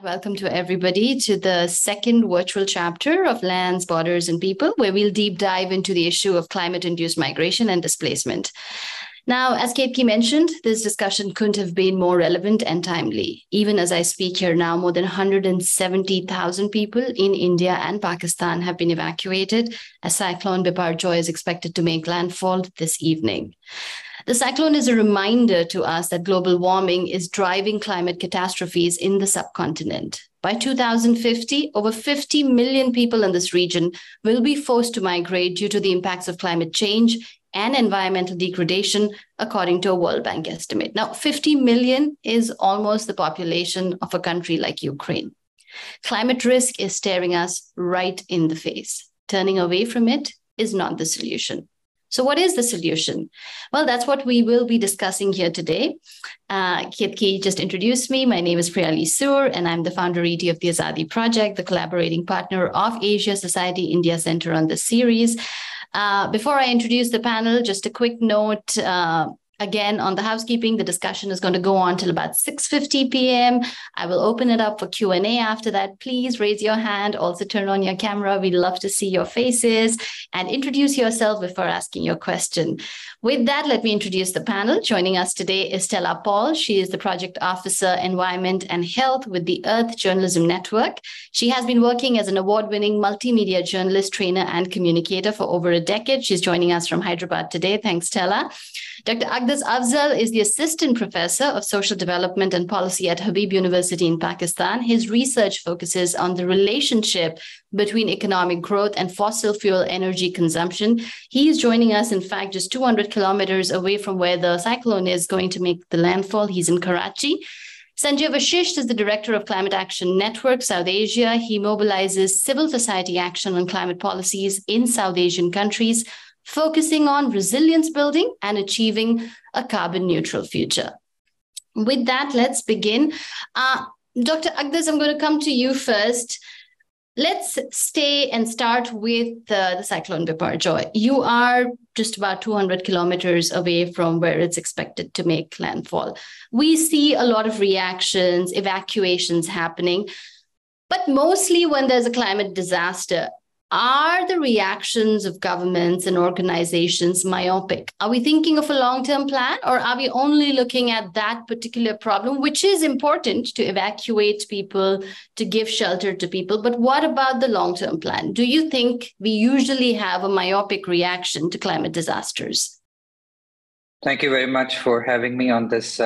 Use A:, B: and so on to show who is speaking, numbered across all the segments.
A: Welcome to everybody to the second virtual chapter of Lands, Borders, and People, where we'll deep dive into the issue of climate-induced migration and displacement. Now, as Ketki mentioned, this discussion couldn't have been more relevant and timely. Even as I speak here now, more than 170,000 people in India and Pakistan have been evacuated as Cyclone Biparjoy is expected to make landfall this evening. The cyclone is a reminder to us that global warming is driving climate catastrophes in the subcontinent. By 2050, over 50 million people in this region will be forced to migrate due to the impacts of climate change and environmental degradation, according to a World Bank estimate. Now, 50 million is almost the population of a country like Ukraine. Climate risk is staring us right in the face. Turning away from it is not the solution. So what is the solution? Well, that's what we will be discussing here today. Ketki just introduced me. My name is Priyali, and I'm the founder ED of the Azadi Project, the collaborating partner of Asia Society India Center on this series. Before I introduce the panel, just a quick note. Again, on the housekeeping, the discussion is going to go on till about 6:50 p.m. I will open it up for Q&A after that. Please raise your hand. Also turn on your camera. We'd love to see your faces and introduce yourself before asking your question. With that, let me introduce the panel. Joining us today is Stella Paul. She is the Project Officer, Environment and Health with the Earth Journalism Network. She has been working as an award-winning multimedia journalist, trainer, and communicator for over a decade. She's joining us from Hyderabad today. Thanks, Stella. Dr. Aqdas Afzal is the Assistant Professor of Social Development and Policy at Habib University in Pakistan. His research focuses on the relationship between economic growth and fossil fuel energy consumption. He is joining us, in fact, just 200 kilometers away from where the cyclone is going to make the landfall. He's in Karachi. Sanjay Vashist is the Director of Climate Action Network, South Asia. He mobilizes civil society action on climate policies in South Asian countries, focusing on resilience building and achieving a carbon neutral future. With that, let's begin. Dr. Aqdas, I'm going to come to you first. Let's stay and start with the cyclone Biparjoy. You are just about 200 kilometers away from where it's expected to make landfall. We see a lot of reactions, evacuations happening, but mostly when there's a climate disaster, are the reactions of governments and organizations myopic? Are we thinking of a long-term plan, or are we only looking at that particular problem, which is important to evacuate people, to give shelter to people? But what about the long-term plan? Do you think we usually have a myopic reaction to climate disasters?
B: Thank you very much for having me on this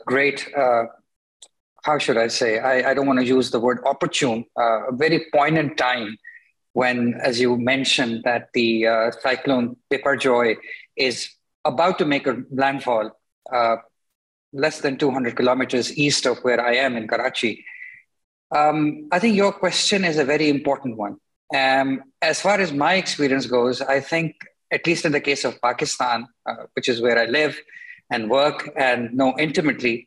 B: great, how should I say? I don't want to use the word opportune, a very poignant time when, as you mentioned, that the cyclone Biparjoy is about to make a landfall less than 200 kilometers east of where I am in Karachi. I think your question is a very important one. As far as my experience goes, I think, at least in the case of Pakistan, which is where I live and work and know intimately,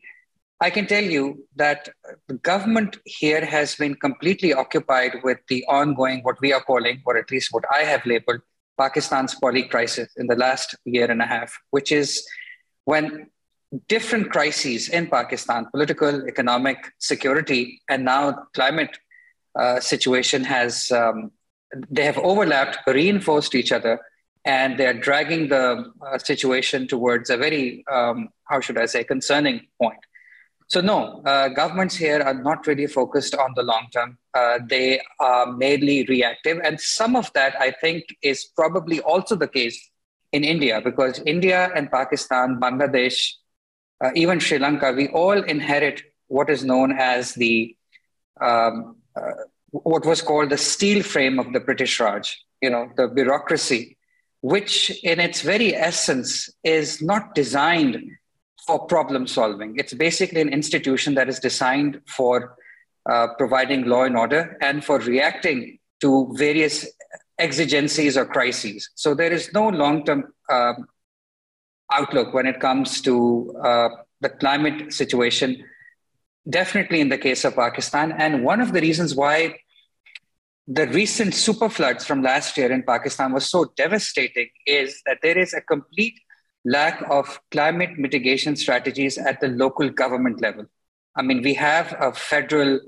B: I can tell you that the government here has been completely occupied with the ongoing, what we are calling, or at least what I have labeled, Pakistan's poly-crisis in the last year and a half, which is when different crises in Pakistan, political, economic, security, and now climate situation has, they have overlapped, reinforced each other, and they're dragging the situation towards a very, how should I say, concerning point. So no, governments here are not really focused on the long term. They are mainly reactive. And some of that, I think, is probably also the case in India, because India and Pakistan, Bangladesh, even Sri Lanka, we all inherit what is known as the, what was called the steel frame of the British Raj, the bureaucracy, which in its very essence is not designed for problem solving. It's basically an institution that is designed for providing law and order and for reacting to various exigencies or crises. So there is no long-term outlook when it comes to the climate situation, definitely in the case of Pakistan. And one of the reasons why the recent super floods from last year in Pakistan was so devastating is that there is a complete lack of climate mitigation strategies at the local government level. I mean, we have a federal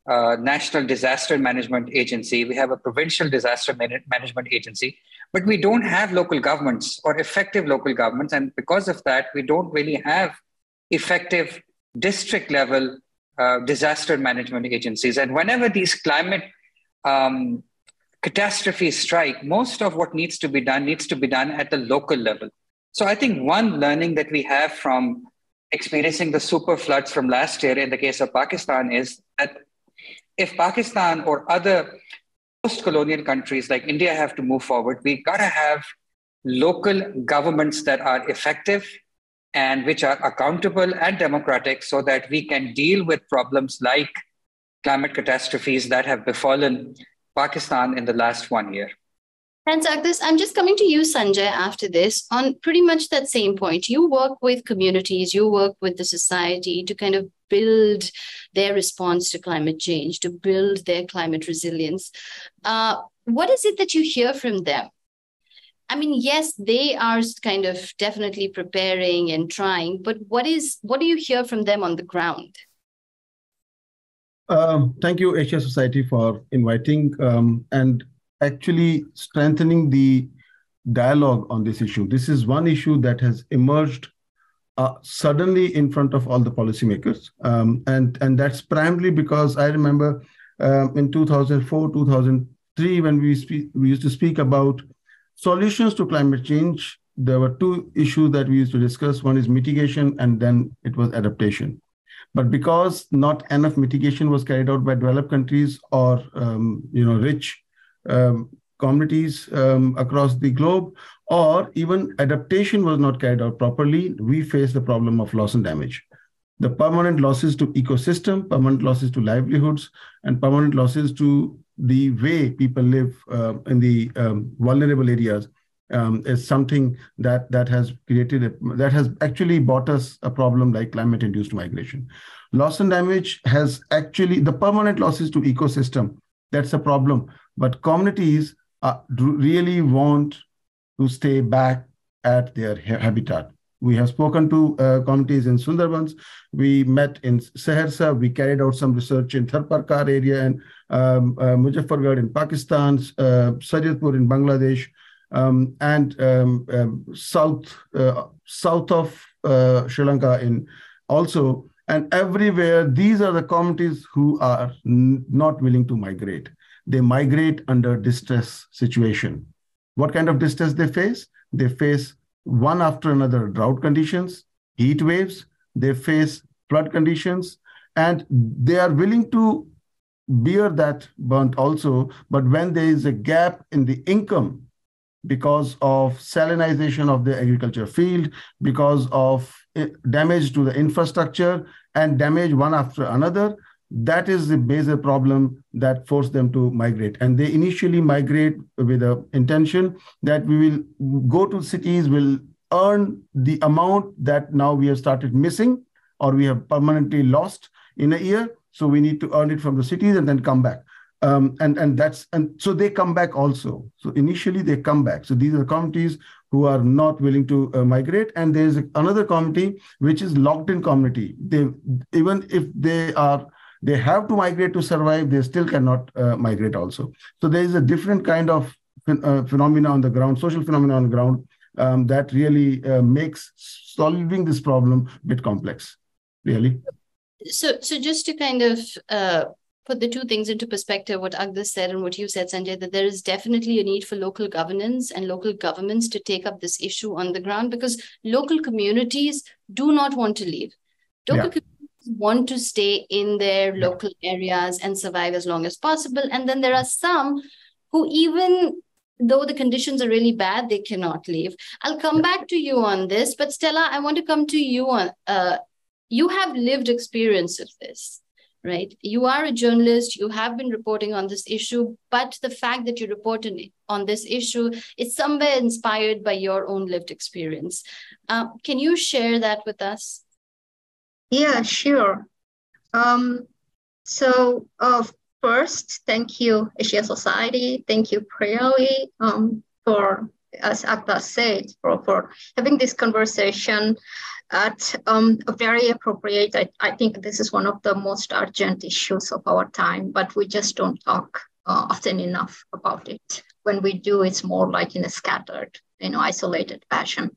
B: national disaster management agency, we have a provincial disaster management agency, but we don't have local governments or effective local governments. And because of that, we don't really have effective district level disaster management agencies. And whenever these climate catastrophes strike, most of what needs to be done at the local level. So I think one learning that we have from experiencing the super floods from last year in the case of Pakistan is that if Pakistan or other post-colonial countries like India have to move forward, we gotta have local governments that are effective and which are accountable and democratic so that we can deal with problems like climate catastrophes that have befallen Pakistan in the last 1 year.
A: Thanks, Aqdas. I'm just coming to you, Sanjay, after this on pretty much that same point. You work with communities, you work with the society to kind of build their response to climate change, to build their climate resilience. What is it that you hear from them? I mean, yes, they are kind of definitely preparing and trying, but what do you hear from them on the ground?
C: Thank you, Asia Society, for inviting and actually strengthening the dialogue on this issue. This is one issue that has emerged suddenly in front of all the policymakers. And that's primarily because I remember in 2004, 2003, when we used to speak about solutions to climate change, there were two issues that we used to discuss. One is mitigation, and then it was adaptation. But because not enough mitigation was carried out by developed countries or rich communities across the globe, or even adaptation was not carried out properly, we face the problem of loss and damage. The permanent losses to ecosystem, permanent losses to livelihoods, and permanent losses to the way people live in the vulnerable areas is something that has actually brought us a problem like climate-induced migration. Loss and damage has actually, the permanent losses to ecosystem, that's a problem. But communities really want to stay back at their habitat. We have spoken to communities in Sundarbans. We met in Saharsa. We carried out some research in Tharparkar area and Muzaffargarh in Pakistan, Sajidpur in Bangladesh, and south of Sri Lanka in also. And everywhere, these are the communities who are not willing to migrate. They migrate under distress situation. What kind of distress they face? They face one after another drought conditions, heat waves, they face flood conditions, and they are willing to bear that burnt also. But when there is a gap in the income because of salinization of the agriculture field, because of damage to the infrastructure and damage one after another, that is the major problem that forced them to migrate. And they initially migrate with the intention that we will go to cities, will earn the amount that now we have started missing or we have permanently lost in a year. So we need to earn it from the cities and then come back. And so they come back also. So initially they come back. So these are communities who are not willing to migrate. And there's another community which is locked in community. Even if they have to migrate to survive, they still cannot migrate also. So there is a different kind of phenomena on the ground, social phenomena on the ground that really makes solving this problem a bit complex, really.
A: So just to kind of put the two things into perspective, what Aqdas said and what you said, Sanjay, that there is definitely a need for local governance and local governments to take up this issue on the ground, because local communities do not want to leave. Local communities want to stay in their local areas and survive as long as possible. And then there are some who, even though the conditions are really bad, they cannot leave. I'll come back to you on this, but Stella, I want to come to you on, you have lived experience of this, right? You are a journalist, you have been reporting on this issue, but the fact that you report on this issue is somewhere inspired by your own lived experience. Can you share that with us?
D: Yeah, sure. First, thank you, Asia Society. Thank you, Priyali, for, as Aqdas said, for having this conversation. very appropriate. I think this is one of the most urgent issues of our time, but we just don't talk often enough about it. When we do, it's more like in a scattered, isolated fashion.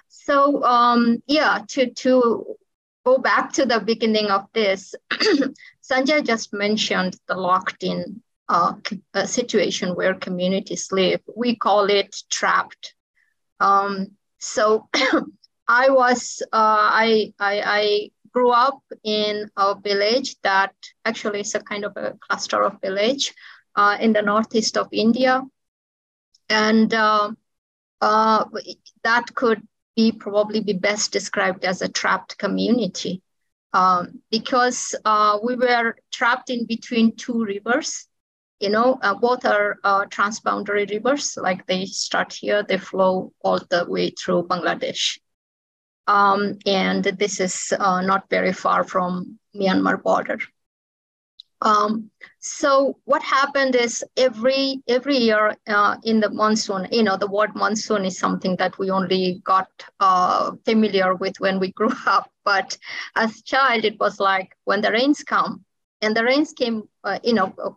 D: So to go back to the beginning of this, Sanjay just mentioned the locked-in situation where communities live. We call it trapped. So I grew up in a village that actually is a kind of a cluster of village in the northeast of India. And that could probably be best described as a trapped community because we were trapped in between two rivers. Both are transboundary rivers, like they start here, they flow all the way through Bangladesh. And this is not very far from Myanmar border. So what happened is every year in the monsoon, the word monsoon is something that we only got familiar with when we grew up. But as a child, it was like when the rains come. And the rains came,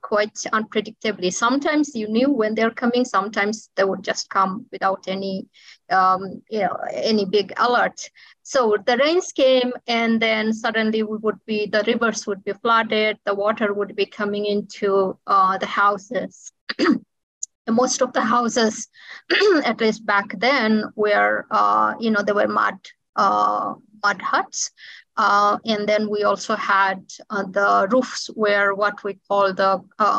D: quite unpredictably. Sometimes you knew when they're coming. Sometimes they would just come without any big alert. So the rains came, and then suddenly the rivers would be flooded. The water would be coming into the houses. And most of the houses, at least back then, were they were mud huts. And then we also had the roofs where what we call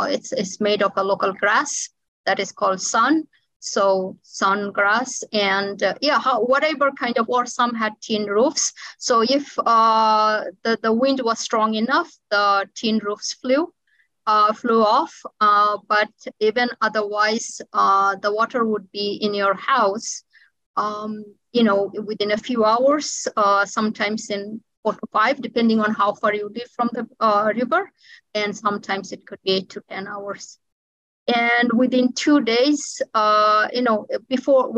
D: it's made of a local grass that is called sun. So sun grass and whatever kind of, or some had tin roofs. So if the wind was strong enough, the tin roofs flew off. But even otherwise, the water would be in your house, within a few hours, sometimes in 4 to 5, depending on how far you live from the river. And sometimes it could be 8 to 10 hours. And within 2 days, so people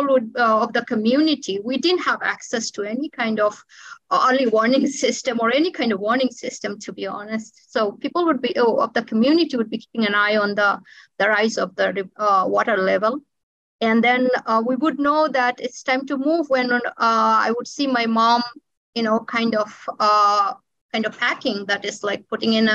D: would, of the community, we didn't have access to any kind of early warning system or any kind of warning system, to be honest. So people would be, of the community would be keeping an eye on the rise of the water level. And then we would know that it's time to move when I would see my mom, kind of packing, that is like putting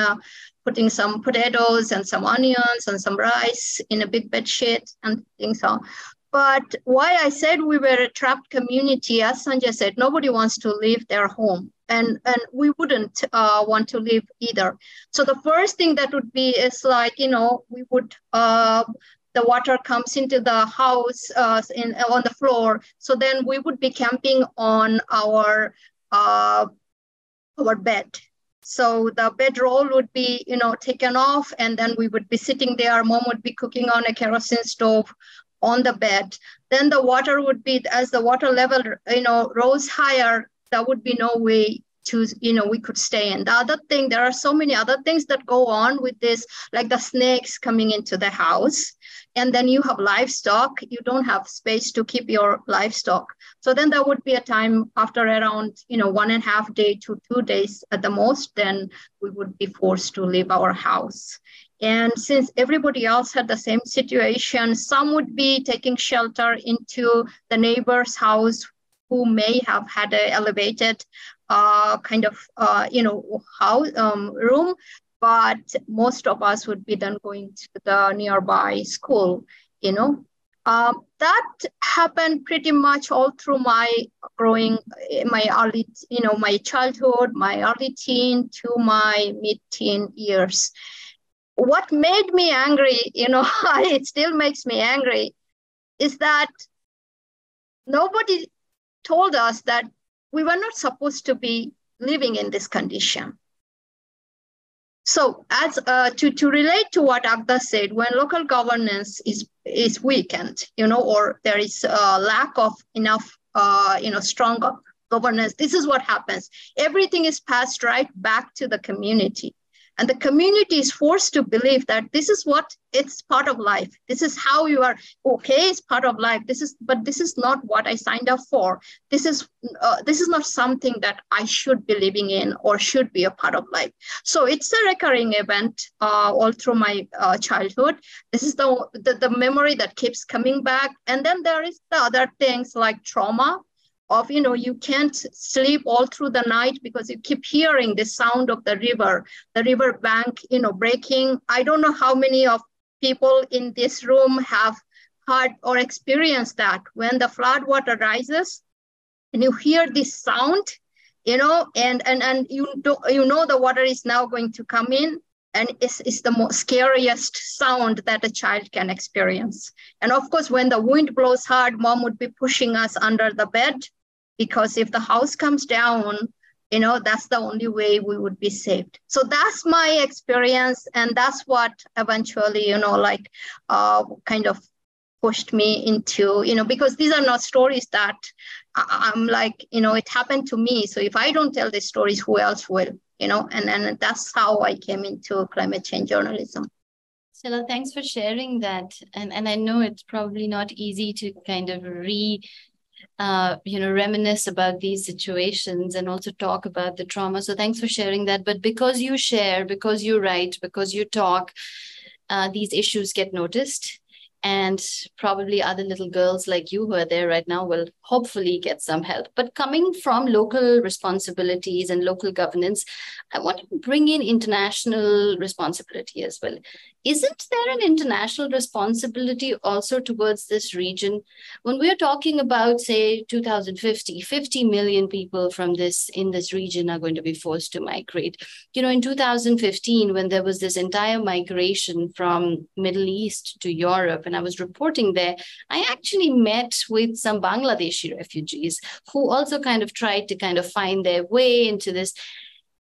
D: some potatoes and some onions and some rice in a big bed sheet and things on. But why I said we were a trapped community, as Sanjay said, nobody wants to leave their home. And we wouldn't want to leave either. So the first thing that would be is like, we would, the water comes into the house on the floor. So then we would be camping on our bed. So the bedroll would be, taken off, and then we would be sitting there. Mom would be cooking on a kerosene stove on the bed. Then the water would be, as the water level, rose higher, there would be no way to, we could stay in. The other thing, there are so many other things that go on with this, like the snakes coming into the house. And then you have livestock, you don't have space to keep your livestock. So then there would be a time after around, 1.5 days to 2 days at the most, then we would be forced to leave our house. And since everybody else had the same situation, some would be taking shelter into the neighbor's house who may have had an elevated room. But most of us would be then going to the nearby school, That happened pretty much all through my my childhood, my early teen to my mid-teen years. What made me angry, it still makes me angry, is that nobody told us that we were not supposed to be living in this condition. So as to relate to what Aqdas said, when local governance is weakened, or there is a lack of enough, strong governance, this is what happens. Everything is passed right back to the community. And the community is forced to believe that this is what it's part of life. This is how you are. Okay, it's part of life. But this is not what I signed up for. This is not something that I should be living in or should be a part of life. So it's a recurring event all through my childhood. This is the memory that keeps coming back. And then there is the other things like trauma of, you can't sleep all through the night because you keep hearing the sound of the river bank, breaking. I don't know how many of people in this room have heard or experienced that when the flood water rises and you hear this sound, and the water is now going to come in. And it's the most scariest sound that a child can experience. And of course, when the wind blows hard, mom would be pushing us under the bed, because if the house comes down, that's the only way we would be saved. So that's my experience. And that's what eventually, kind of pushed me into, because these are not stories that I'm like, it happened to me. So if I don't tell these stories, who else will? And that's how I came into climate change journalism.
A: Stella, thanks for sharing that. And I know it's probably not easy to kind of reminisce about these situations and also talk about the trauma. So thanks for sharing that. But because you share, because you write, because you talk, these issues get noticed. And probably other little girls like you who are there right now will hopefully get some help. But coming from local responsibilities and local governance, I want to bring in international responsibility as well. Isn't there an international responsibility also towards this region? When we're talking about, say, 2050, 50 million people in this region are going to be forced to migrate. In 2015, when there was this entire migration from Middle East to Europe, and I was reporting there, I actually met with some Bangladeshi refugees who also kind of tried to kind of find their way into this.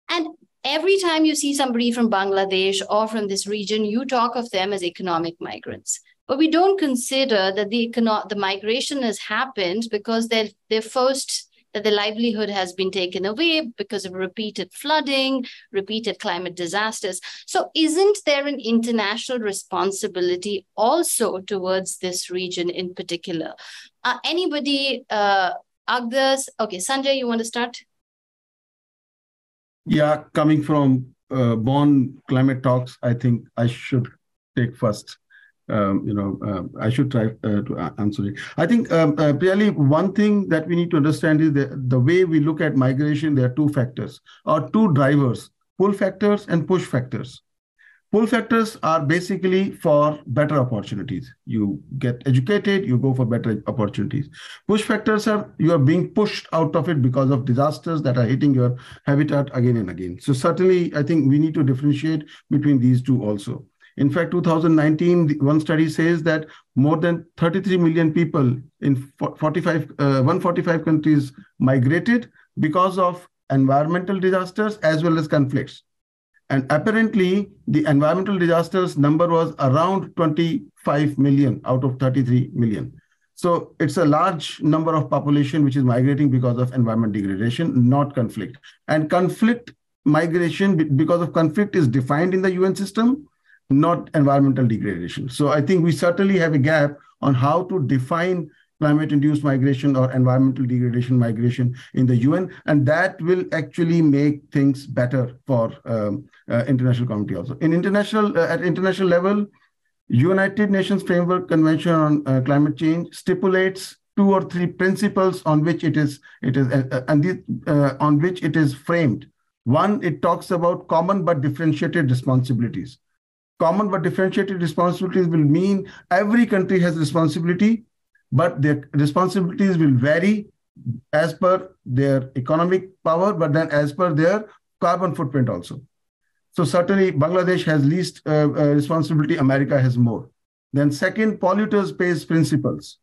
A: And every time you see somebody from Bangladesh or from this region, you talk of them as economic migrants. But we don't consider that the migration has happened because they're forced, that the livelihood has been taken away because of repeated flooding, repeated climate disasters. So isn't there an international responsibility also towards this region in particular? Anybody, Aqdas? Okay, Sanjay, you want to start?
C: Yeah, coming from Bonn Climate Talks, I think I should take first. I should try to answer it. I think, Priyali, one thing that we need to understand is that the way we look at migration, there are two factors or two drivers, pull factors and push factors. Pull factors are basically for better opportunities. You get educated, you go for better opportunities. Push factors are you are being pushed out of it because of disasters that are hitting your habitat again and again. So certainly, I think we need to differentiate between these two also. In fact, 2019, one study says that more than 33 million people in 145 countries migrated because of environmental disasters as well as conflicts. And apparently, the environmental disasters number was around 25 million out of 33 million. So it's a large number of population which is migrating because of environment degradation, not conflict. And conflict migration, because of conflict, is defined in the UN system, not environmental degradation. So I think we certainly have a gap on how to define climate-induced migration or environmental degradation migration in the UN, and that will actually make things better for international community also. At international level, United Nations Framework Convention on Climate Change stipulates 2 or 3 principles on which it is framed. One, it talks about common but differentiated responsibilities. Common but differentiated responsibilities will mean every country has responsibility, but their responsibilities will vary as per their economic power, but then as per their carbon footprint also. So certainly Bangladesh has least responsibility, America has more. Then second, polluters pays principles.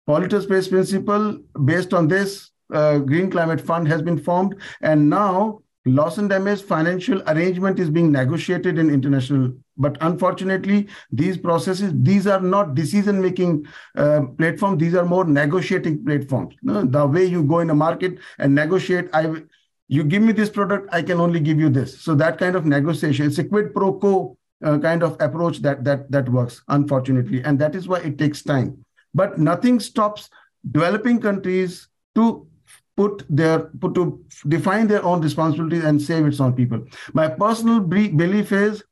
C: Polluters pays principle, based on this, Green Climate Fund has been formed, and now loss and damage financial arrangement is being negotiated in international. But unfortunately, these processes, these are not decision-making platforms. These are more negotiating platforms. No? The way you go in a market and negotiate, You give me this product, I can only give you this. So that kind of negotiation, it's a quid pro quo kind of approach that works, unfortunately. And that is why it takes time. But nothing stops developing countries to define their own responsibilities and save its own people. My personal belief is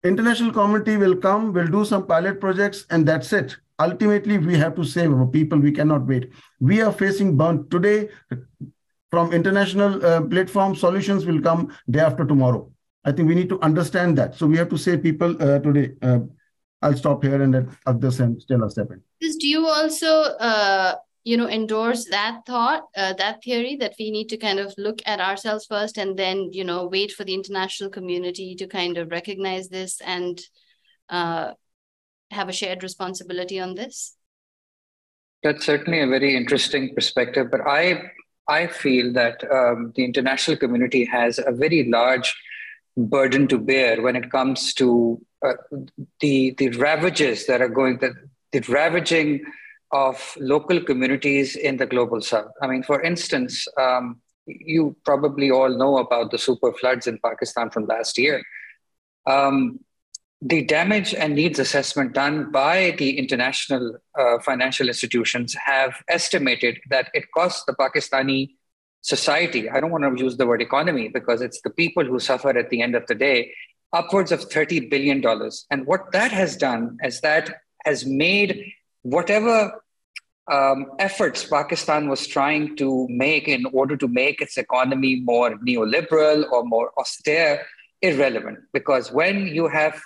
C: international community will come, will do some pilot projects, and that's it. Ultimately, we have to save our people. We cannot wait. We are facing burn today. From international platform, solutions will come day after tomorrow. I think we need to understand that. So we have to save people today. I'll stop here and let Aqdas and Stella step in.
A: Do you also, endorse that thought, that theory that we need to kind of look at ourselves first and then, wait for the international community to kind of recognize this and have a shared responsibility on this?
B: That's certainly a very interesting perspective, but I feel that the international community has a very large burden to bear when it comes to the ravages that are the ravaging of local communities in the global south. I mean, for instance, you probably all know about the super floods in Pakistan from last year. The damage and needs assessment done by the international financial institutions have estimated that it costs the Pakistani society, I don't want to use the word economy because it's the people who suffer at the end of the day, upwards of $30 billion. And what that has done is that has made whatever efforts Pakistan was trying to make in order to make its economy more neoliberal or more austere irrelevant. Because when you have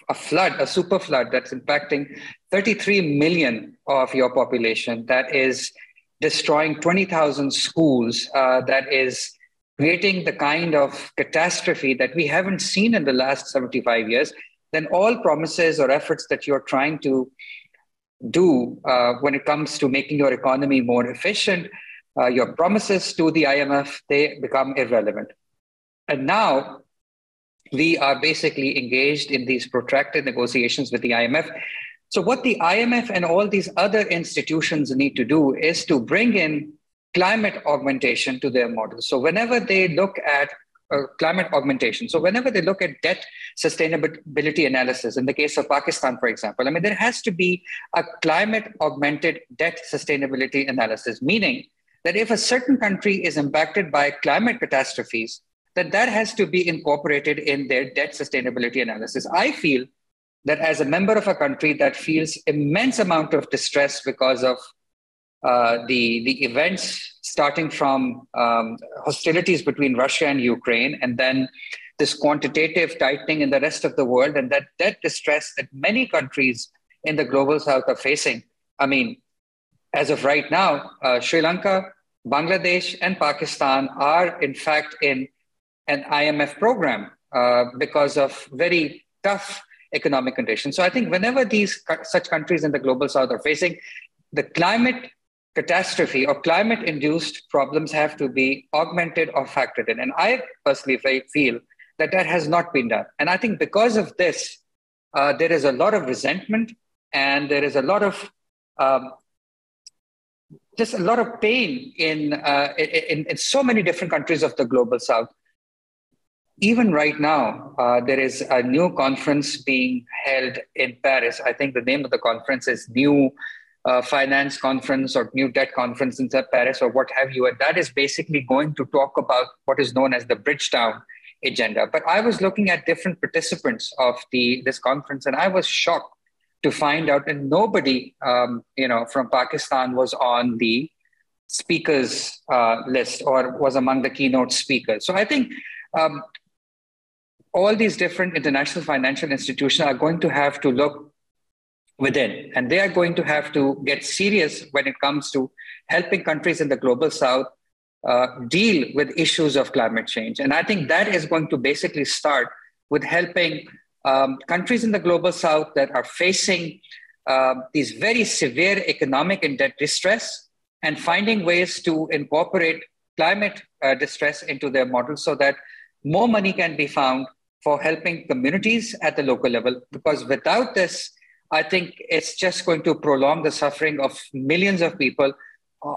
B: a flood, a super flood that's impacting 33 million of your population, that is destroying 20,000 schools, that is creating the kind of catastrophe that we haven't seen in the last 75 years, then all promises or efforts that you're trying to do when it comes to making your economy more efficient, your promises to the IMF, they become irrelevant. And now, we are basically engaged in these protracted negotiations with the IMF. So what the IMF and all these other institutions need to do is to bring in climate augmentation to their models. So whenever they look at climate augmentation, so whenever they look at debt sustainability analysis, in the case of Pakistan, for example, I mean, there has to be a climate augmented debt sustainability analysis, meaning that if a certain country is impacted by climate catastrophes, that has to be incorporated in their debt sustainability analysis. I feel that as a member of a country that feels immense amount of distress because of the events starting from hostilities between Russia and Ukraine, and then this quantitative tightening in the rest of the world, and that distress that many countries in the global south are facing. I mean, as of right now, Sri Lanka, Bangladesh, and Pakistan are in fact in an IMF program because of very tough economic conditions. So I think whenever such countries in the global south are facing the climate catastrophe or climate-induced problems have to be augmented or factored in. And I personally feel that has not been done. And I think because of this, there is a lot of resentment and there is a lot of just a lot of pain in so many different countries of the global south. Even right now, there is a new conference being held in Paris. I think the name of the conference is New Finance Conference or New Debt Conference in Paris or what have you. And that is basically going to talk about what is known as the Bridgetown agenda. But I was looking at different participants of this conference, and I was shocked to find out that nobody, from Pakistan was on the speakers list or was among the keynote speakers. So I think all these different international financial institutions are going to have to look within, and they are going to have to get serious when it comes to helping countries in the global south deal with issues of climate change. And I think that is going to basically start with helping countries in the global south that are facing these very severe economic and debt distress and finding ways to incorporate climate distress into their models so that more money can be found for helping communities at the local level. Because without this, I think it's just going to prolong the suffering of millions of people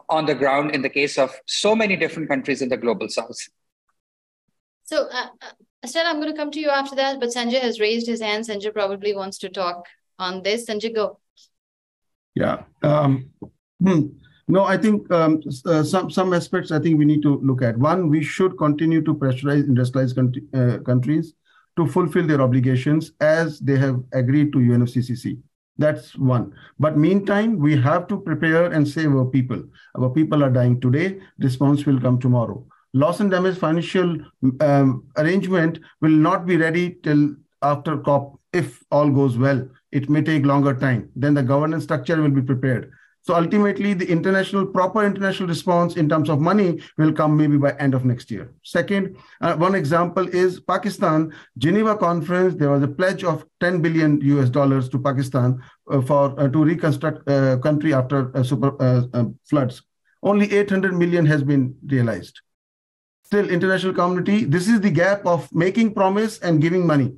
B: on the ground in the case of so many different countries in the global south.
A: So, Stella, I'm going to come to you after that, but Sanjay has raised his hand. Sanjay probably wants to talk on this. Sanjay, go.
C: Yeah. No, I think some aspects I think we need to look at. One, we should continue to pressurize industrialized countries to fulfill their obligations as they have agreed to UNFCCC. That's one. But meantime, we have to prepare and save our people. Our people are dying today. Response will come tomorrow. Loss and damage financial arrangement will not be ready till after COP if all goes well. It may take longer time. Then the governance structure will be prepared. So ultimately, the proper international response in terms of money will come maybe by end of next year. Second, one example is Pakistan, Geneva conference. There was a pledge of $10 billion to Pakistan to reconstruct country after floods. Only 800 million has been realized. Still, international community, this is the gap of making promise and giving money.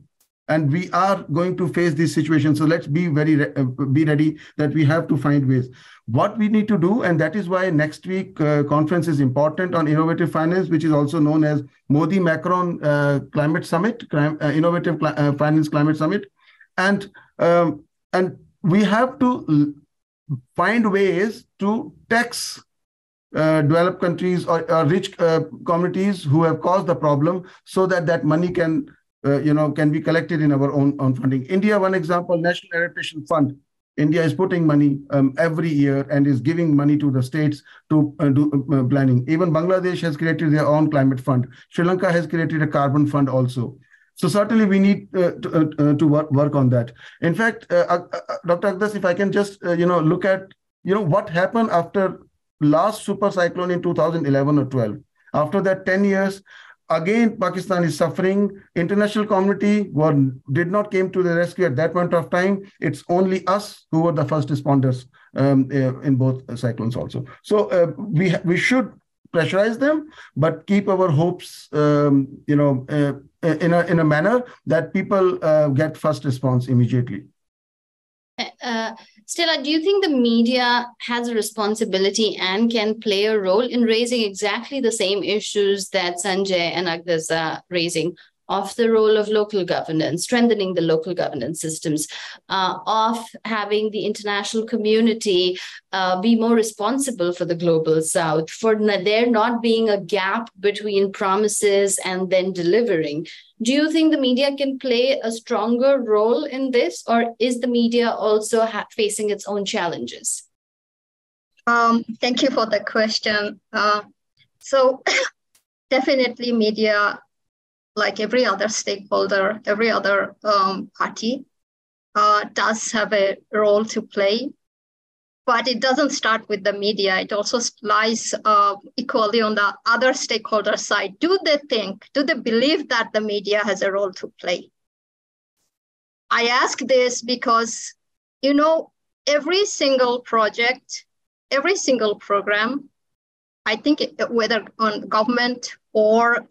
C: And we are going to face this situation. So let's be ready that we have to find ways. What we need to do, and that is why next week conference is important on innovative finance, which is also known as Modi-Macron Climate Summit, Innovative Finance Climate Summit. And we have to find ways to tax developed countries or rich communities who have caused the problem so that money can be collected in our own funding. India, one example, National Adaptation Fund. India is putting money every year and is giving money to the states to do planning. Even Bangladesh has created their own climate fund. Sri Lanka has created a carbon fund also. So certainly we need to work on that. In fact, Dr. Aqdas, if I can just look at what happened after last super cyclone in 2011 or 12. After that 10 years, again, Pakistan is suffering. International community did not came to the rescue at that point of time. It's only us who were the first responders in both cyclones also. So we should pressurize them, but keep our hopes, in a manner that people get first response immediately.
A: Stella, do you think the media has a responsibility and can play a role in raising exactly the same issues that Sanjay and Aqdas are raising, of the role of local governance, strengthening the local governance systems, of having the international community be more responsible for the global south, for there not being a gap between promises and then delivering? Do you think the media can play a stronger role in this, or is the media also facing its own challenges?
D: Thank you for the question. So definitely media, like every other stakeholder, every other party, does have a role to play. But it doesn't start with the media. It also lies equally on the other stakeholder side. Do they believe that the media has a role to play? I ask this because, every single project, every single program, I think whether on government or,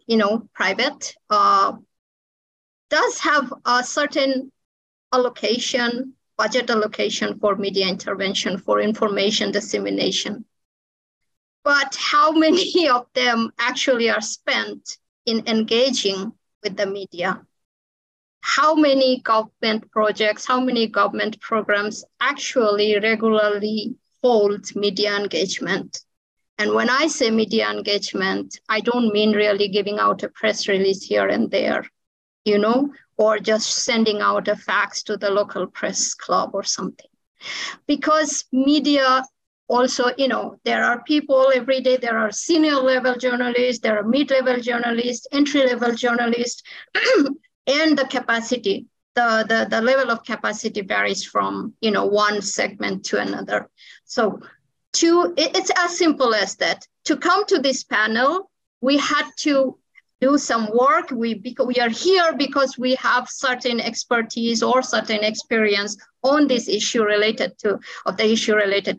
D: private, does have a certain allocation, budget allocation for media intervention, for information dissemination. But how many of them actually are spent in engaging with the media? How many government projects, how many government programs actually regularly hold media engagement? And when I say media engagement, I don't mean really giving out a press release here and there, or just sending out a fax to the local press club or something. Because media also, there are people every day, there are senior level journalists, there are mid-level journalists, entry-level journalists, and the capacity, the level of capacity varies from, one segment to another. So it's as simple as that. To come to this panel, we had to do some work. We are here because we have certain expertise or certain experience on this issue related to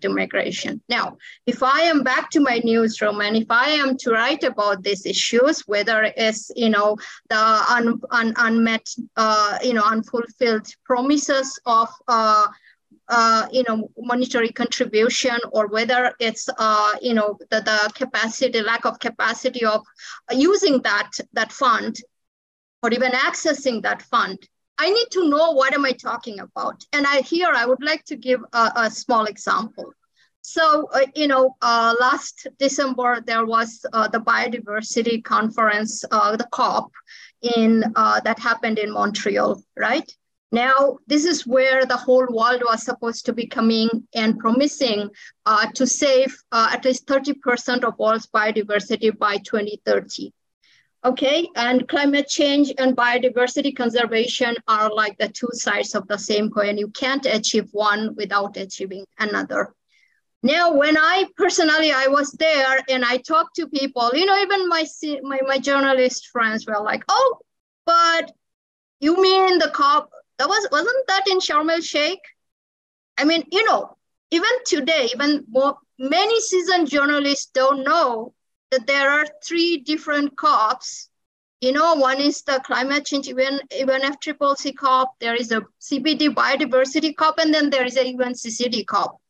D: migration. Now, if I am back to my newsroom and if I am to write about these issues, whether it's the unmet, unfulfilled promises of monetary contribution, or whether it's, the capacity, lack of capacity of using that fund, or even accessing that fund. I need to know what am I talking about. And I would like to give a small example. So, last December, there was the biodiversity conference, the COP, that happened in Montreal, right? Now, this is where the whole world was supposed to be coming and promising to save at least 30% of world's biodiversity by 2030. Okay, and climate change and biodiversity conservation are like the two sides of the same coin. You can't achieve one without achieving another. Now, when I was there and I talked to people, even my journalist friends were like, "Oh, but you mean the COP? Wasn't that in Sharm el Sheikh?" I mean, even today, many seasoned journalists don't know that there are 3 different COPs. One is the climate change UNFCCC COP, there is a CBD biodiversity COP, and then there is a UNCCD COP.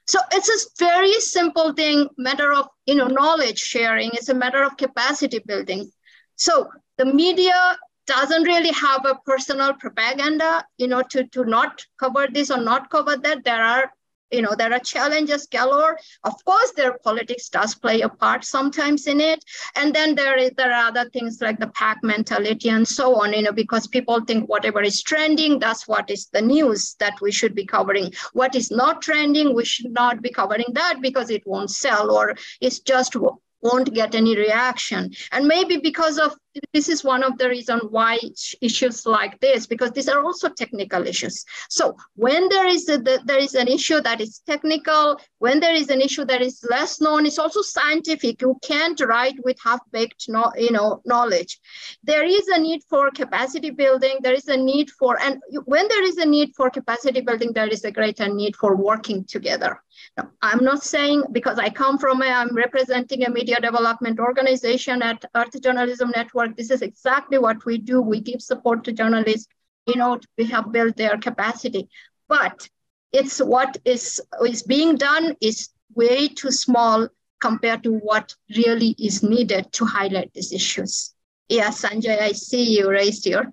D: So it's a very simple thing, matter of knowledge sharing. It's a matter of capacity building. So the media doesn't really have a personal propaganda, to not cover this or not cover that. There are challenges galore. Of course, their politics does play a part sometimes in it. And then there are other things like the pack mentality and so on, because people think whatever is trending, that's what is the news that we should be covering. What is not trending, we should not be covering that because it won't sell, or it's just won't get any reaction. And maybe because of this is one of the reasons why issues like this, because these are also technical issues. So when there is an issue that is technical, when there is an issue that is less known, it's also scientific. You can't write with half-baked knowledge. There is a need for capacity building. There is a need for, and when there is a need for capacity building, there is a greater need for working together. Now, I'm not saying, because I'm representing a media development organization at Earth Journalism Network. This is exactly what we do. We give support to journalists, we have built their capacity. But it's what is being done is way too small compared to what really is needed to highlight these issues. Yeah, Sanjay, I see you raised your.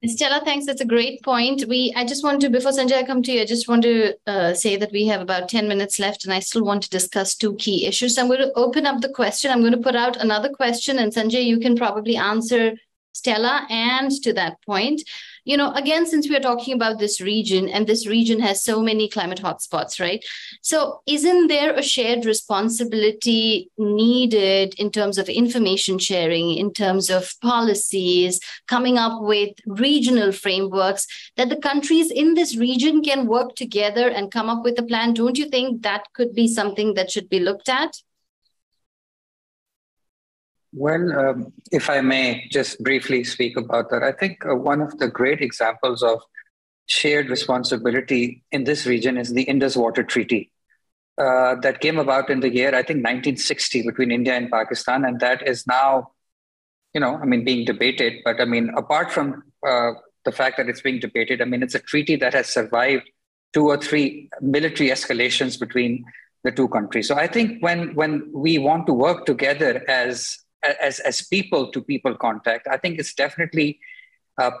A: Stella, thanks. That's a great point. I just want to, before Sanjay, I come to you, I just want to say that we have about 10 minutes left, and I still want to discuss 2 key issues. So I'm going to open up the question. I'm going to put out another question, and Sanjay, you can probably answer Stella and to that point. Again, since we are talking about this region, and this region has so many climate hotspots, right? So isn't there a shared responsibility needed in terms of information sharing, in terms of policies, coming up with regional frameworks that the countries in this region can work together and come up with a plan? Don't you think that could be something that should be looked at?
B: Well, if I may just briefly speak about that, I think one of the great examples of shared responsibility in this region is the Indus Water Treaty that came about in the year, I think, 1960 between India and Pakistan. And that is now, being debated. But apart from the fact that it's being debated, it's a treaty that has survived 2 or 3 military escalations between the 2 countries. So I think when we want to work together as people-to-people contact, I think it's definitely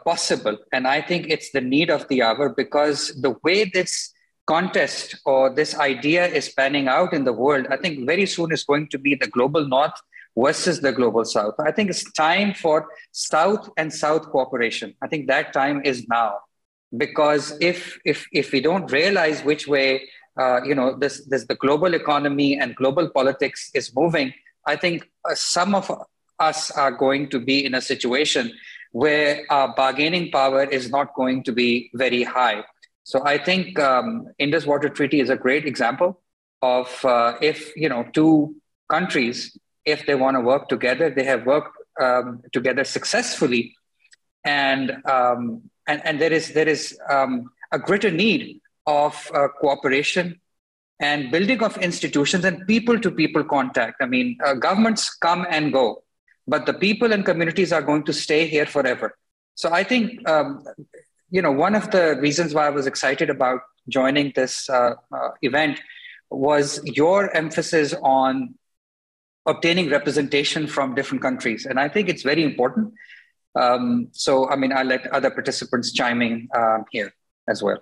B: possible. And I think it's the need of the hour, because the way this contest or this idea is panning out in the world, I think very soon is going to be the global north versus the global south. I think it's time for South and South cooperation. I think that time is now, because if we don't realize which way the global economy and global politics is moving, I think some of us are going to be in a situation where our bargaining power is not going to be very high. So I think Indus Water Treaty is a great example of if 2 countries, if they want to work together, they have worked together successfully, and there is a greater need of cooperation and building of institutions and people-to-people contact. Governments come and go, but the people and communities are going to stay here forever. So I think, one of the reasons why I was excited about joining this event was your emphasis on obtaining representation from different countries. And I think it's very important. So, I mean, I'll let other participants chime in here as well.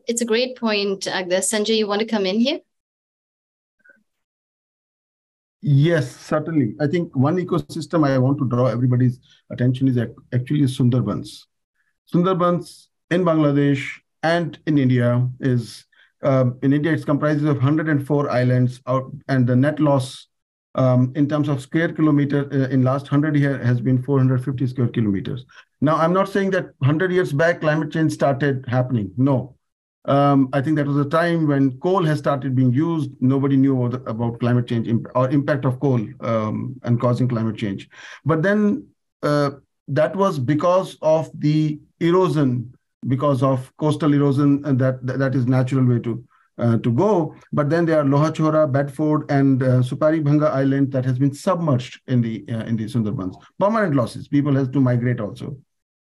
A: It's a great point, Aqdas. Sanjay, you want to come in here?
C: Yes, certainly. I think one ecosystem I want to draw everybody's attention is actually Sundarbans. Sundarbans in Bangladesh and in India is, in India, it's comprises of 104 islands, and the net loss in terms of square kilometer in last 100 years has been 450 square kilometers. Now, I'm not saying that 100 years back climate change started happening. No. I think that was a time when coal has started being used. Nobody knew about climate change or impact of coal and causing climate change. But then that was because of the erosion, because of coastal erosion, and that is natural way to go. But then there are Lohachora, Bedford, and Supari Bhanga Island that has been submerged in the Sundarbans. Permanent losses. People have to migrate also.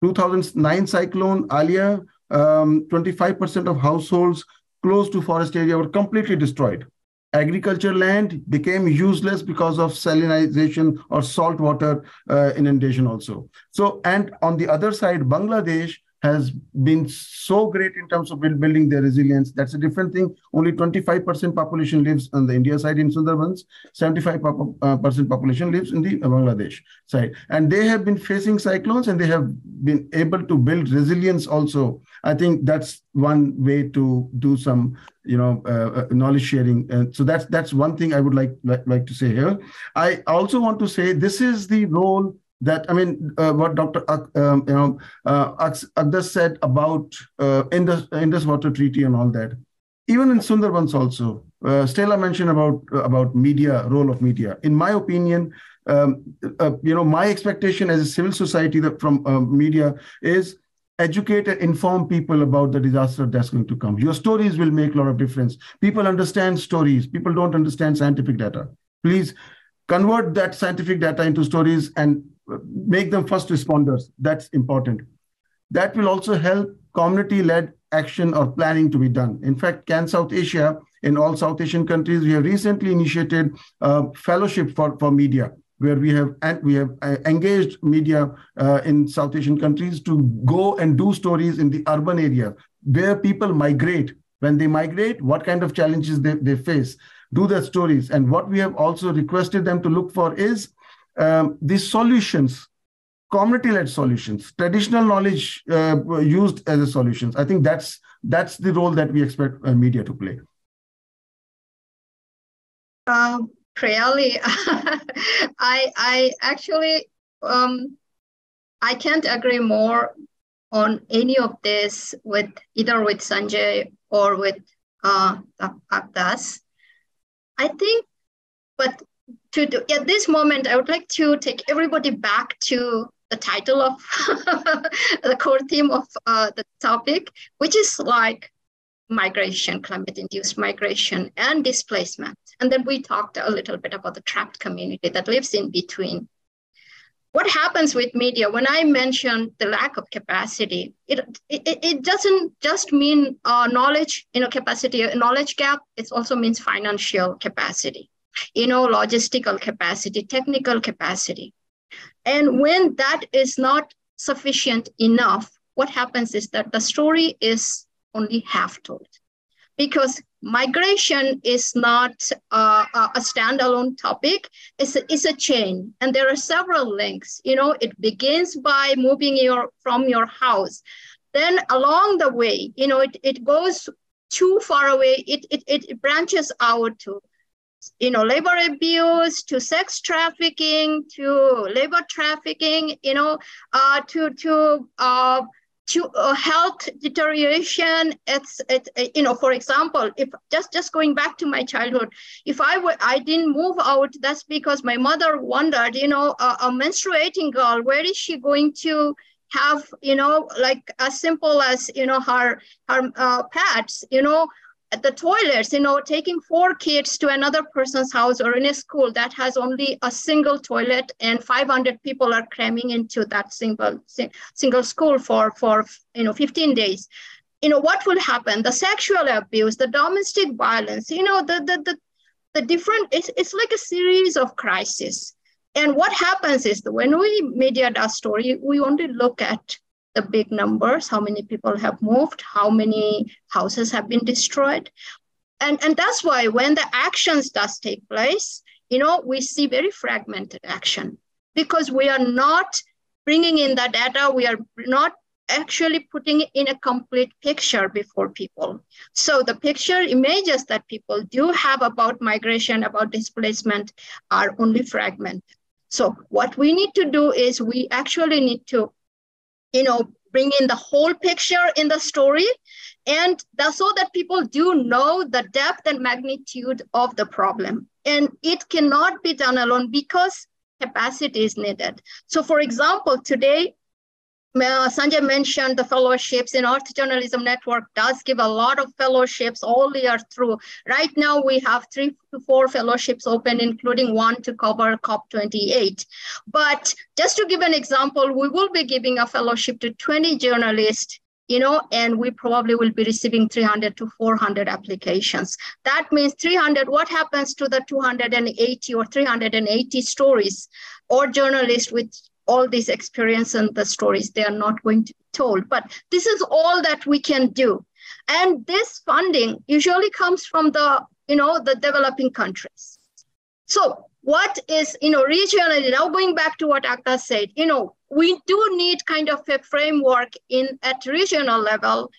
C: 2009 cyclone Alia. 25% of households close to forest area were completely destroyed. Agriculture land became useless because of salinization or saltwater inundation also. So, and on the other side, Bangladesh has been so great in terms of building their resilience. That's a different thing. Only 25% population lives on the India side in Sundarbans, 75% population lives in the Bangladesh side. And they have been facing cyclones and they have been able to build resilience also. I think that's one way to do some, knowledge sharing. And so that's one thing I would like to say here. I also want to say this is the role that, what Dr. Aqdas said about Indus Water Treaty and all that. Even in Sundarbans also, Stella mentioned about media, role of media. In my opinion, my expectation as a civil society from media is educate and inform people about the disaster that's going to come. Your stories will make a lot of difference. People understand stories. People don't understand scientific data. Please convert that scientific data into stories and make them first responders. That's important. That will also help community-led action or planning to be done. In fact, CAN South Asia, in all South Asian countries, we have recently initiated a fellowship for media, where we have engaged media in South Asian countries to go and do stories in the urban area where people migrate. When they migrate, what kind of challenges they face, do their stories. And what we have also requested them to look for is these solutions, community-led solutions, traditional knowledge used as a solutions. I think that's the role that we expect media to play.
D: Priyali, I actually, I can't agree more on any of this with either with Sanjay or with Aqdas. I think, but at this moment, I would like to take everybody back to the title of the core theme of the topic, which is like migration, climate-induced migration and displacement. And then we talked a little bit about the trapped community that lives in between. What happens with media, when I mention the lack of capacity, it doesn't just mean knowledge, capacity, knowledge gap, it also means financial capacity, logistical capacity, technical capacity. And when that is not sufficient enough, what happens is that the story is only half told, because migration is not a standalone topic. It's a chain, and there are several links. It begins by moving from your house. Then along the way, it goes too far away. It branches out to labor abuse, to sex trafficking, to labor trafficking, to health deterioration. For example, if just going back to my childhood, if I didn't move out, that's because my mother wondered, a menstruating girl, where is she going to have, like as simple as, her pads, at the toilets, taking 4 kids to another person's house or in a school that has only a single toilet and 500 people are cramming into that single school for 15 days. what will happen? The sexual abuse, the domestic violence, the different, it's like a series of crises. And what happens is that when media does story, we only look at the big numbers, how many people have moved, how many houses have been destroyed. And that's why when the actions does take place, we see very fragmented action because we are not bringing in the data. We are not actually putting in a complete picture before people. So the picture images that people do have about migration, about displacement are only fragmented. So what we need to do is we actually need to, bring in the whole picture in the story, and so that people do know the depth and magnitude of the problem. And it cannot be done alone because capacity is needed. So for example, today, Sanjay mentioned the fellowships. Earth Journalism Network does give a lot of fellowships all year through. Right now, we have 3 to 4 fellowships open, including one to cover COP28. But just to give an example, we will be giving a fellowship to 20 journalists, and we probably will be receiving 300 to 400 applications. That means 300, what happens to the 280 or 380 stories or journalists with all this experience and the stories, they are not going to be told. But this is all that we can do. And this funding usually comes from the developing countries. So what is, regionally, now going back to what Aqdas said, we do need kind of a framework at regional level,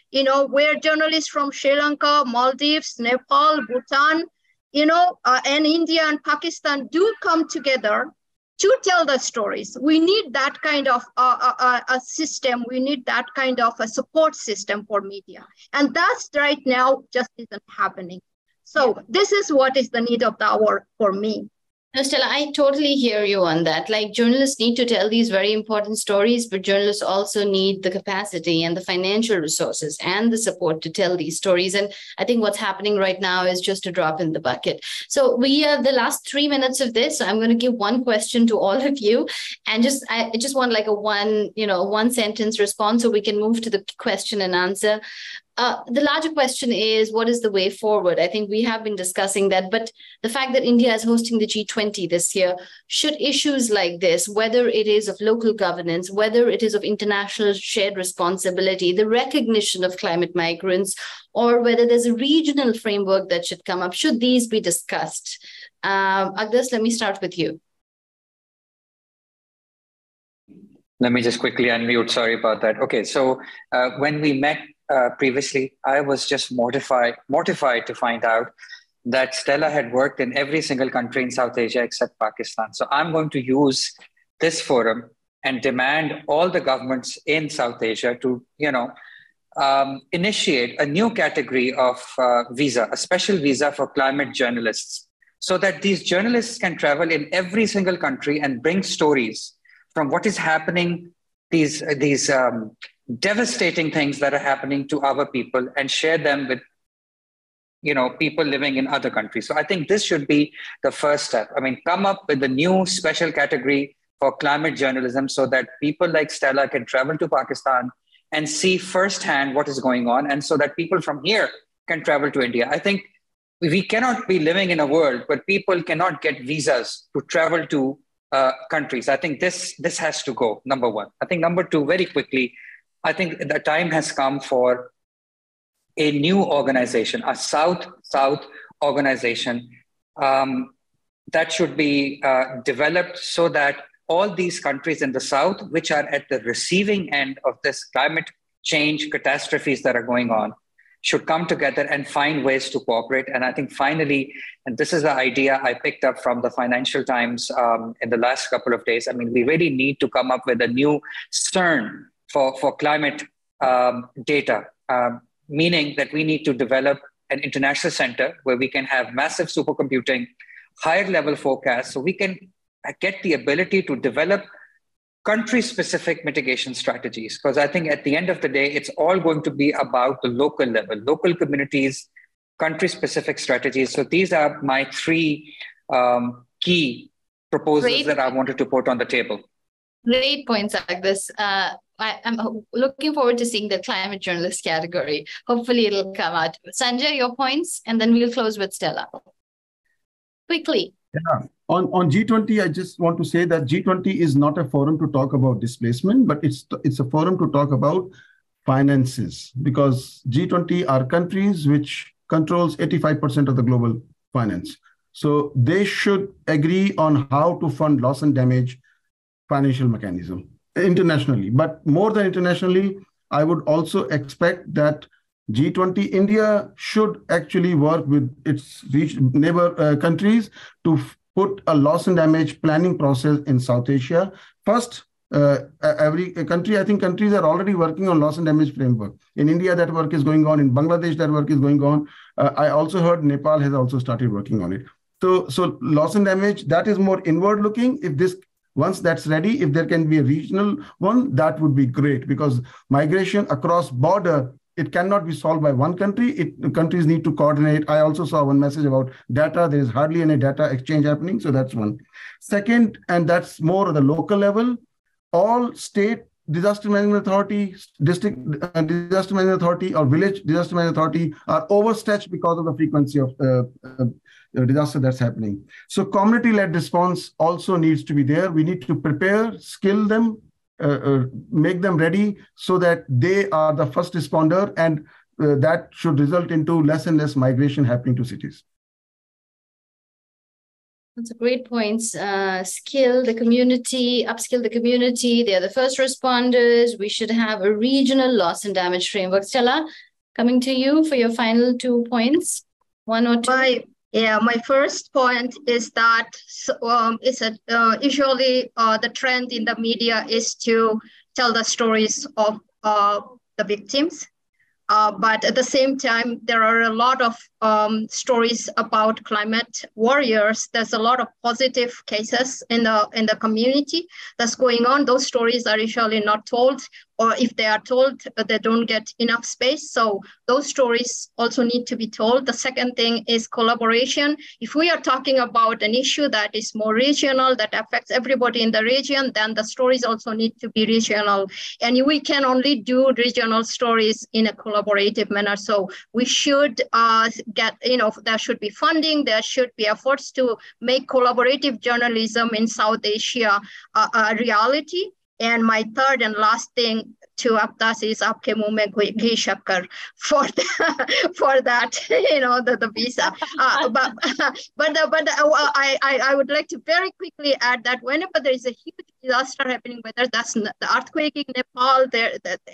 D: where journalists from Sri Lanka, Maldives, Nepal, Bhutan, and India and Pakistan do come together to tell the stories. We need that kind of a system. We need that kind of a support system for media. And that's right now just isn't happening. So this is what is the need of the hour for me.
A: No, Stella, I totally hear you on that. Like, journalists need to tell these very important stories, but journalists also need the capacity and the financial resources and the support to tell these stories. And I think what's happening right now is just a drop in the bucket. So we have the last 3 minutes of this. So I'm going to give one question to all of you, and I just want like a one sentence response so we can move to the question and answer. The larger question is, what is the way forward? I think we have been discussing that, but the fact that India is hosting the G20 this year, should issues like this, whether it is of local governance, whether it is of international shared responsibility, the recognition of climate migrants, or whether there's a regional framework that should come up, should these be discussed? Aqdas, let me start with you.
B: Let me just quickly unmute. Sorry about that. Okay, so when we met previously, I was just mortified to find out that Stella had worked in every single country in South Asia except Pakistan. So I'm going to use this forum and demand all the governments in South Asia to, initiate a new category of visa, a special visa for climate journalists, so that these journalists can travel in every single country and bring stories from what is happening, these devastating things that are happening to our people, and share them with people living in other countries. So I think this should be the first step. I mean, come up with a new special category for climate journalism so that people like Stella can travel to Pakistan and see firsthand what is going on, and so that people from here can travel to India. I think we cannot be living in a world where people cannot get visas to travel to countries. I think this has to go, number one. I think number two, very quickly, I think the time has come for a new organization, a South-South organization that should be developed so that all these countries in the South, which are at the receiving end of this climate change catastrophes that are going on, should come together and find ways to cooperate. And I think finally, and this is the idea I picked up from the Financial Times in the last couple of days, I mean, we really need to come up with a new CERN for climate data, meaning that we need to develop an international center where we can have massive supercomputing, higher level forecasts, so we can get the ability to develop country-specific mitigation strategies. Because I think at the end of the day, it's all going to be about the local level, local communities, country-specific strategies. So these are my 3 key proposals that I wanted to put on the table.
A: Great points, Aqdas. I'm looking forward to seeing the climate journalist category. Hopefully it'll come out. Sanjay, your points, and then we'll close with Stella. Quickly.
C: Yeah. On G20, I just want to say that G20 is not a forum to talk about displacement, but it's a forum to talk about finances, because G20 are countries which controls 85% of the global finance. So they should agree on how to fund loss and damage financial mechanism internationally. But more than internationally, I would also expect that G20 India should actually work with its neighbor countries to put a loss and damage planning process in South Asia. First, every country, I think countries are already working on loss and damage framework. In India, that work is going on. In Bangladesh, that work is going on. I also heard Nepal has also started working on it. So loss and damage, that is more inward looking. Once that's ready, if there can be a regional one, that would be great, because migration across border, it cannot be solved by one country. Countries need to coordinate. I also saw one message about data. There is hardly any data exchange happening. So that's one. Second, and that's more at the local level, all state disaster management authority, district disaster management authority, or village disaster management authority are overstretched because of the frequency of disaster that's happening. So community-led response also needs to be there. We need to prepare, skill them, make them ready so that they are the first responder, and that should result into less and less migration happening to cities.
A: That's a great point. Skill the community, upskill the community. They are the first responders. We should have a regional loss and damage framework. Stella, coming to you for your final 2 points. One or two.
D: My first point is that usually the trend in the media is to tell the stories of the victims. But at the same time, there are a lot of stories about climate warriors. There's a lot of positive cases in the community that's going on. Those stories are usually not told, or if they are told, they don't get enough space. So those stories also need to be told. The second thing is collaboration. If we are talking about an issue that is more regional, that affects everybody in the region, then the stories also need to be regional. And we can only do regional stories in a collaborative manner. So we should there should be funding, there should be efforts to make collaborative journalism in South Asia a reality. And my third and last thing to Aqdas is aapke muh mein ghee shakkar for that, the visa. But I would like to very quickly add that whenever there is a huge disaster happening, whether that's the earthquake in Nepal,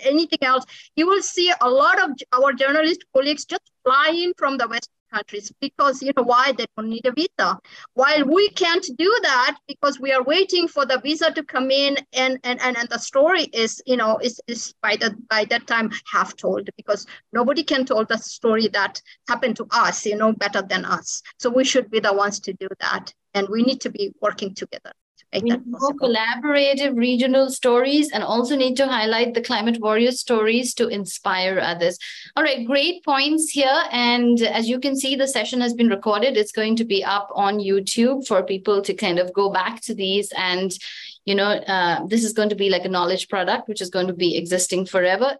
D: anything else, you will see a lot of our journalist colleagues just fly in from the Western countries, because why? They don't need a visa. While we can't do that because we are waiting for the visa to come in, and the story is by that time half told, because nobody can tell the story that happened to us better than us. So we should be the ones to do that, and we need to be working together.
A: We need more collaborative regional stories, and also need to highlight the climate warrior stories to inspire others. All right, great points here. And as you can see, the session has been recorded. It's going to be up on YouTube for people to kind of go back to these. And, this is going to be like a knowledge product, which is going to be existing forever.